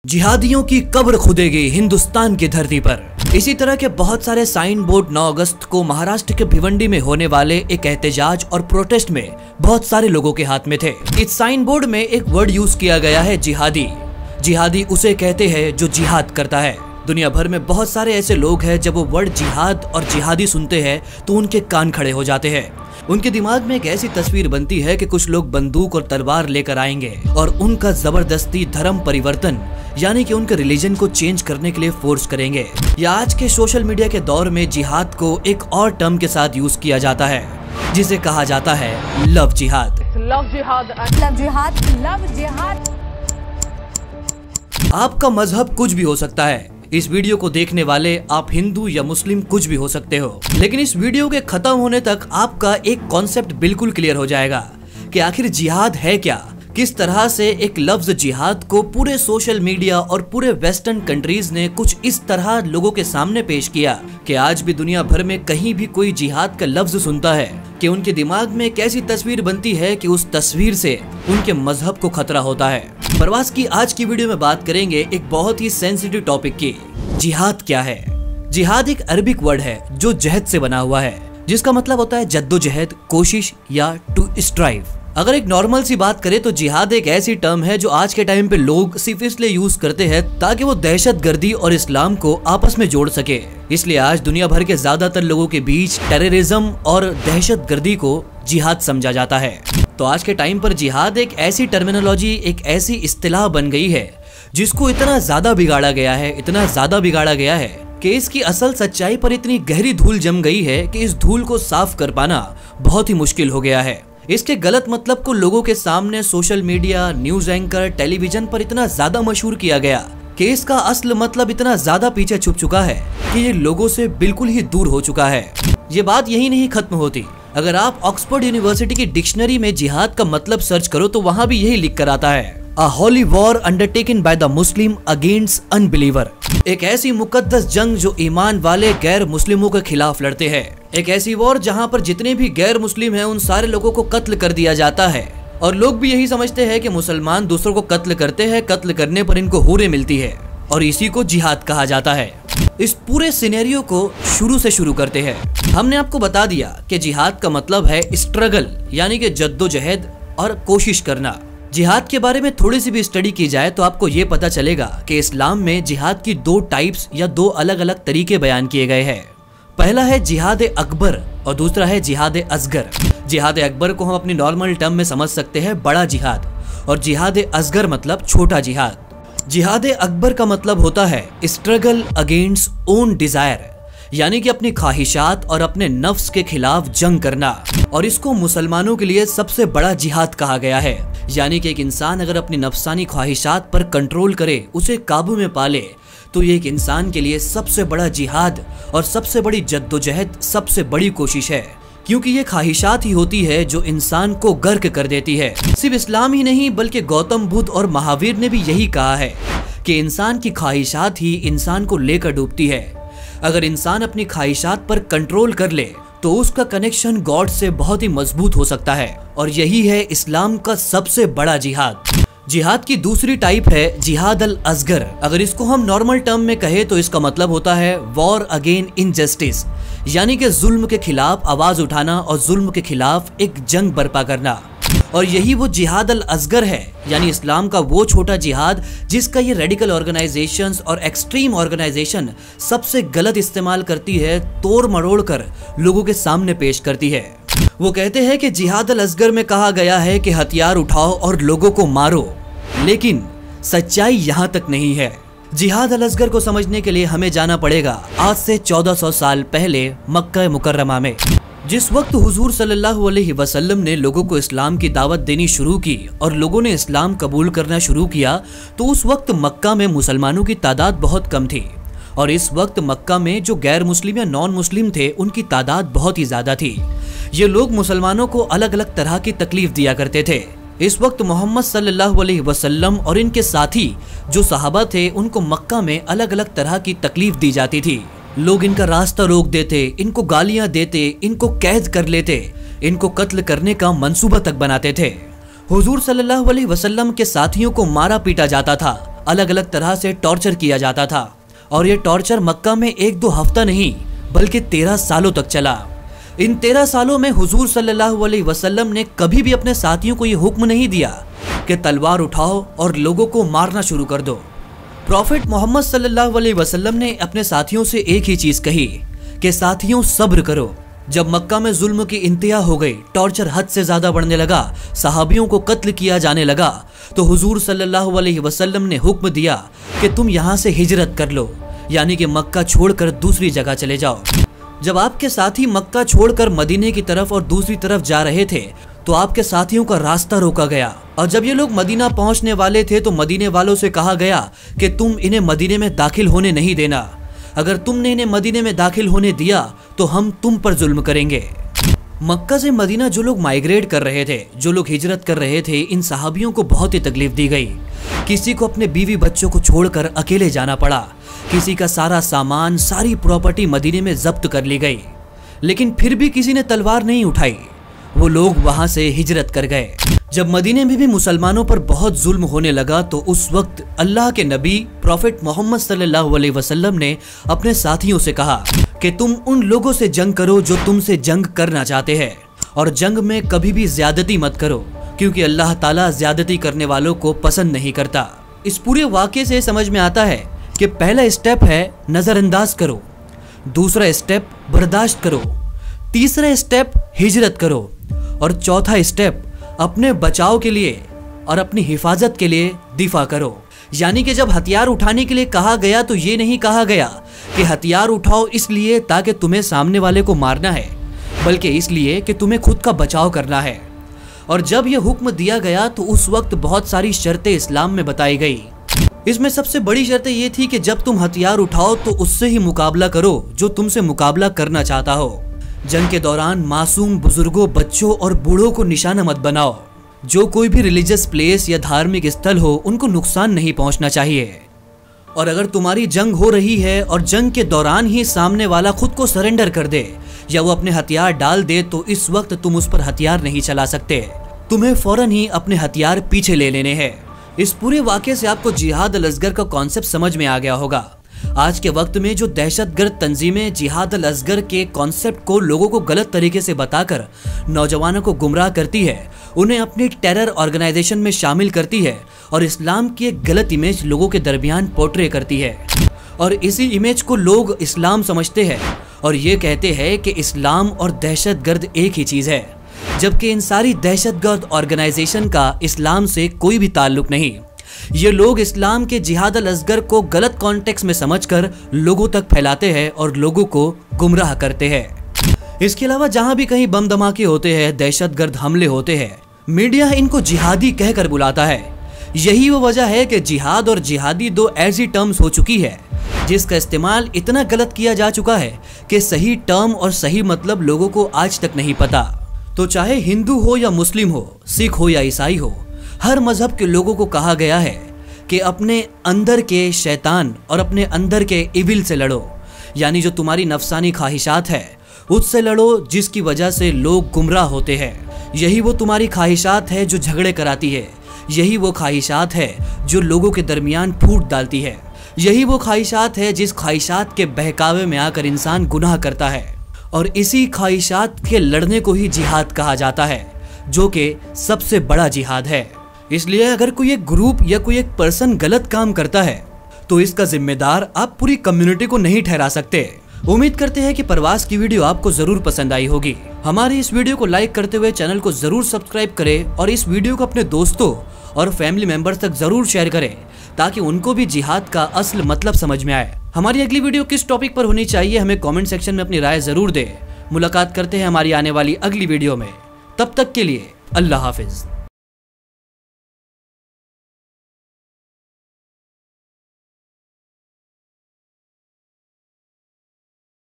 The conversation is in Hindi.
जिहादियों की कब्र खुदेगी हिंदुस्तान की धरती पर। इसी तरह के बहुत सारे साइन बोर्ड 9 अगस्त को महाराष्ट्र के भिवंडी में होने वाले एक एहतजाज और प्रोटेस्ट में बहुत सारे लोगों के हाथ में थे। इस साइन बोर्ड में एक वर्ड यूज किया गया है, जिहादी। जिहादी उसे कहते हैं जो जिहाद करता है। दुनिया भर में बहुत सारे ऐसे लोग हैं जब वो वर्ड जिहाद और जिहादी सुनते हैं तो उनके कान खड़े हो जाते हैं। उनके दिमाग में एक ऐसी तस्वीर बनती है कि कुछ लोग बंदूक और तलवार लेकर आएंगे और उनका जबरदस्ती धर्म परिवर्तन यानी कि उनके रिलीजन को चेंज करने के लिए फोर्स करेंगे। या आज के सोशल मीडिया के दौर में जिहाद को एक और टर्म के साथ यूज किया जाता है जिसे कहा जाता है लव जिहाद। लव जिहाद, लव जिहाद, लव जिहाद। आपका मजहब कुछ भी हो सकता है। इस वीडियो को देखने वाले आप हिंदू या मुस्लिम कुछ भी हो सकते हो, लेकिन इस वीडियो के खत्म होने तक आपका एक कॉन्सेप्ट बिल्कुल क्लियर हो जाएगा कि आखिर जिहाद है क्या, किस तरह से एक लफ्ज जिहाद को पूरे सोशल मीडिया और पूरे वेस्टर्न कंट्रीज ने कुछ इस तरह लोगों के सामने पेश किया कि आज भी दुनिया भर में कहीं भी कोई जिहाद का लफ्ज सुनता है कि उनके दिमाग में एक ऐसी तस्वीर बनती है कि उस तस्वीर से उनके मजहब को खतरा होता है। प्रवास की आज की वीडियो में बात करेंगे एक बहुत ही सेंसिटिव टॉपिक की, जिहाद क्या है। जिहाद एक अरबिक वर्ड है जो जहद से बना हुआ है, जिसका मतलब होता है जद्दोजहद, कोशिश या टू स्ट्राइव। अगर एक नॉर्मल सी बात करें तो जिहाद एक ऐसी टर्म है जो आज के टाइम पे लोग सिर्फ इसलिए यूज करते हैं ताकि वो दहशतगर्दी और इस्लाम को आपस में जोड़ सके। इसलिए आज दुनिया भर के ज्यादातर लोगों के बीच टेररिज्म और दहशतगर्दी को जिहाद समझा जाता है। तो आज के टाइम पर जिहाद एक ऐसी टर्मिनोलॉजी, एक ऐसी इस्तिलाह बन गई है जिसको इतना ज्यादा बिगाड़ा गया है, इतना ज्यादा बिगाड़ा गया है कि इसकी असल सच्चाई पर इतनी गहरी धूल जम गई है कि इस धूल को साफ कर पाना बहुत ही मुश्किल हो गया है। इसके गलत मतलब को लोगों के सामने social media, news anchor, television पर इतना ज्यादा मशहूर किया गया कि इसका असल मतलब इतना ज्यादा पीछे छुप चुका है कि ये लोगों से बिल्कुल ही दूर हो चुका है। ये बात यही नहीं खत्म होती। अगर आप ऑक्सफोर्ड यूनिवर्सिटी की डिक्शनरी में जिहाद का मतलब सर्च करो तो वहाँ भी यही लिख कर आता है, A holy war undertaken by the Muslim against unbeliever। एक ऐसी मुकद्दस जंग जो ईमान वाले गैर मुस्लिमों के खिलाफ लड़ते हैं। एक ऐसी वॉर जहां पर जितने भी गैर मुस्लिम हैं उन सारे लोगों को कत्ल कर दिया जाता है और लोग भी यही समझते हैं कि मुसलमान दूसरों को कत्ल करते हैं, कत्ल करने पर इनको हुर्रे मिलती है और इसी को जिहाद कहा जाता है। इस पूरे सिनेरियो को शुरू से शुरू करते हैं। हमने आपको बता दिया कि जिहाद का मतलब है स्ट्रगल यानी कि जद्दोजहद और कोशिश करना। जिहाद के बारे में थोड़ी सी भी स्टडी की जाए तो आपको ये पता चलेगा कि इस्लाम में जिहाद की 2 टाइप्स या 2 अलग अलग तरीके बयान किए गए हैं। पहला है जिहाद अकबर और दूसरा है जिहाद असगर। जिहाद अकबर को हम अपनी नॉर्मल टर्म में समझ सकते हैं बड़ा जिहाद, और जिहाद असगर मतलब छोटा जिहाद। जिहाद अकबर का मतलब होता है स्ट्रगल अगेंस्ट ओन डिजायर यानी कि अपनी ख्वाहिशात और अपने नफ्स के खिलाफ जंग करना, और इसको मुसलमानों के लिए सबसे बड़ा जिहाद कहा गया है। यानी कि एक इंसान अगर अपनी नफ्सानी ख्वाहिशात पर कंट्रोल करे, उसे काबू में पाले, तो ये एक इंसान के लिए सबसे बड़ा जिहाद और सबसे बड़ी जद्दोजहद, सबसे बड़ी कोशिश है, क्योंकि ये ख्वाहिशात ही होती है जो इंसान को गर्क कर देती है। सिर्फ इस्लाम ही नहीं बल्कि गौतम बुद्ध और महावीर ने भी यही कहा है कि इंसान की ख्वाहिशात ही इंसान को लेकर डूबती है। अगर इंसान अपनी ख्वाहिशात पर कंट्रोल कर ले तो उसका कनेक्शन गॉड से बहुत ही मजबूत हो सकता है, और यही है इस्लाम का सबसे बड़ा जिहाद। जिहाद की दूसरी टाइप है जिहाद अल असगर। अगर इसको हम नॉर्मल टर्म में कहे तो इसका मतलब होता है वॉर अगेन इनजस्टिस यानी कि जुल्म के खिलाफ आवाज उठाना और जुल्म के खिलाफ एक जंग बर्पा करना। और यही वो जिहाद अल असगर है, यानी इस्लाम का वो छोटा जिहाद जिसका ये रेडिकल ऑर्गेनाइजेशंस और एक्सट्रीम ऑर्गेनाइजेशन सबसे गलत इस्तेमाल करती है, तोड़ मरोड़ कर लोगों के सामने पेश करती है। वो कहते हैं कि जिहाद अल असगर में कहा गया है कि हथियार उठाओ और लोगों को मारो, लेकिन सच्चाई यहाँ तक नहीं है। जिहाद अल असगर को समझने के लिए हमें जाना पड़ेगा आज से 1400 साल पहले मक्का मुकर्रमा में। जिस वक्त हुजूर सल्लल्लाहु अलैहि वसल्लम ने लोगों को इस्लाम की दावत देनी शुरू की और लोगों ने इस्लाम कबूल करना शुरू किया, तो उस वक्त मक्का में मुसलमानों की तादाद बहुत कम थी, और इस वक्त मक्का में जो गैर मुस्लिम या नॉन मुस्लिम थे उनकी तादाद बहुत ही ज्यादा थी। ये लोग मुसलमानों को अलग अलग तरह की तकलीफ दिया करते थे। इस वक्त मोहम्मद सल्लल्लाहु अलैहि वसल्लम और इनके साथी जो सहाबा थे उनको मक्का में अलग अलग तरह की तकलीफ दी जाती थी। लोग इनका रास्ता रोक देते, इनको गालियां देते, इनको कैद कर लेते, इनको कत्ल करने का मंसूबा तक बनाते थे। हुजूर सल्लल्लाहु अलैहि वसल्लम के साथियों को मारा पीटा जाता था, अलग अलग तरह से टॉर्चर किया जाता था और ये टॉर्चर मक्का में 1-2 हफ्ता नहीं बल्कि 13 सालों तक चला। इन 13 सालों में हुजूर सल्लल्लाहु अलैहि वसल्लम ने कभी भी अपने साथियों को ये हुक्म नहीं दिया कि तलवार उठाओ और लोगों को मारना शुरू कर दो। प्रॉफिट मोहम्मद सल्लल्लाहु अलैहि वसल्लम ने अपने साथियों से एक ही चीज कही कि साथियों सब्र करो। जब मक्का में जुल्म की इंतहा हो गई, टॉर्चर हद से ज्यादा बढ़ने लगा, सहाबियों को कत्ल किया जाने लगा, तो हुजूर सल्लल्लाहु अलैहि वसल्लम ने हुक्म दिया कि तुम यहाँ से हिजरत कर लो, यानी कि मक्का छोड़कर दूसरी जगह चले जाओ। जब आपके साथी मक्का छोड़कर मदीने की तरफ और दूसरी तरफ जा रहे थे तो आपके साथियों का रास्ता रोका गया और जब ये लोग मदीना पहुंचने वाले थे तो मदीने वालों से कहा गया कि तुम इन्हें मदीने में दाखिल होने नहीं देना। अगर तुमने इन्हें मदीने में दाखिल होने दिया तो हम तुम पर जुल्म करेंगे। मक्का से मदीना जो लोग माइग्रेट कर रहे थे, जो लोग हिजरत कर रहे थे, इन सहाबियों को बहुत ही तकलीफ दी गई। किसी को अपने बीवी बच्चों को छोड़कर अकेले जाना पड़ा, किसी का सारा सामान, सारी प्रॉपर्टी मदीने में जब्त कर ली गई, लेकिन फिर भी किसी ने तलवार नहीं उठाई। वो लोग वहां से हिजरत कर गए। जब मदीने में भी मुसलमानों पर बहुत जुल्म होने लगा तो उस वक्त अल्लाह के नबी प्रॉफिट मोहम्मद सल्लल्लाहु अलैहि वसल्लम ने अपने साथियों से कहा कि तुम उन लोगों से जंग करो जो तुमसे जंग करना चाहते हैं और जंग में कभी भी ज्यादती मत करो, क्योंकि अल्लाह ताला ज्यादती करने वालों को पसंद नहीं करता। इस पूरे वाक़े से समझ में आता है कि पहला स्टेप है नजरअंदाज करो, दूसरा स्टेप बर्दाश्त करो, तीसरा स्टेप हिजरत करो और चौथा स्टेप अपने बचाव के लिए और अपनी हिफाजत के लिए दिफा करो। यानी कि जब हथियार उठाने के लिए कहा गया तो ये नहीं कहा गया कि हथियार उठाओ इसलिए ताकि तुम्हें सामने वाले को मारना है, बल्कि इसलिए कि तुम्हें खुद का बचाव करना है। और जब यह हुक्म दिया गया तो उस वक्त बहुत सारी शर्तें इस्लाम में बताई गई। इसमें सबसे बड़ी शर्त ये थी कि जब तुम हथियार उठाओ तो उससे ही मुकाबला करो जो तुमसे मुकाबला करना चाहता हो। जंग के दौरान मासूम, बुजुर्गों, बच्चों और बूढ़ों को निशाना मत बनाओ। जो कोई भी रिलीजियस प्लेस या धार्मिक स्थल हो उनको नुकसान नहीं पहुंचना चाहिए। और अगर तुम्हारी जंग हो रही है और जंग के दौरान ही सामने वाला खुद को सरेंडर कर दे या वो अपने हथियार डाल दे तो इस वक्त तुम उस पर हथियार नहीं चला सकते। तुम्हें फौरन ही अपने हथियार पीछे ले लेने हैं। इस पूरे वाक़े से आपको जिहाद अल असगर का कॉन्सेप्ट समझ में आ गया होगा। आज के वक्त में जो दहशतगर्द तंजीमें जिहाद अल असगर के कॉन्सेप्ट को लोगों को गलत तरीके से बताकर नौजवानों को गुमराह करती है, उन्हें अपनी टेरर ऑर्गेनाइजेशन में शामिल करती है और इस्लाम की एक गलत इमेज लोगों के दरमियान पोर्ट्रे करती है। और इसी इमेज को लोग इस्लाम समझते हैं और ये कहते हैं कि इस्लाम और दहशतगर्द एक ही चीज़ है, जबकि इन सारी दहशतगर्द ऑर्गेनाइजेशन का इस्लाम से कोई भी ताल्लुक नहीं। ये लोग इस्लाम के जिहाद अल असगर को गलत कॉन्टेक्स्ट में समझकर लोगों तक फैलाते हैं और लोगों को गुमराह करते हैं। इसके अलावा जहां भी कहीं बम धमाके होते हैं, दहशतगर्द हमले होते हैं, मीडिया इनको जिहादी कहकर बुलाता है। यही वो वजह है कि जिहाद और जिहादी दो ऐसी टर्म्स हो चुकी है जिसका इस्तेमाल इतना गलत किया जा चुका है कि सही टर्म और सही मतलब लोगों को आज तक नहीं पता। तो चाहे हिंदू हो या मुस्लिम हो, सिख हो या ईसाई हो, हर मजहब के लोगों को कहा गया है कि अपने अंदर के शैतान और अपने अंदर के इविल से लड़ो, यानी जो तुम्हारी नफसानी ख्वाहिशात है उससे लड़ो जिसकी वजह से लोग गुमराह होते हैं। यही वो तुम्हारी ख्वाहिशात है जो झगड़े कराती है, यही वो ख्वाहिशात है जो लोगों के दरमियान फूट डालती है, यही वो ख्वाहिशात है जिस ख्वाहिशात के बहकावे में आकर इंसान गुनाह करता है। और इसी ख्वाहिशात के लड़ने को ही जिहाद कहा जाता है, जो कि सबसे बड़ा जिहाद है। इसलिए अगर कोई एक ग्रुप या कोई एक पर्सन गलत काम करता है तो इसका जिम्मेदार आप पूरी कम्युनिटी को नहीं ठहरा सकते। उम्मीद करते हैं कि प्रवास की वीडियो आपको जरूर पसंद आई होगी। हमारे इस वीडियो को लाइक करते हुए चैनल को जरूर सब्सक्राइब करें और इस वीडियो को अपने दोस्तों और फैमिली मेंबर्स तक जरूर शेयर करें ताकि उनको भी जिहाद का असल मतलब समझ में आए। हमारी अगली वीडियो किस टॉपिक पर होनी चाहिए हमें कमेंट सेक्शन में अपनी राय जरूर दें। मुलाकात करते हैं हमारी आने वाली अगली वीडियो में। तब तक के लिए अल्लाह हाफिज।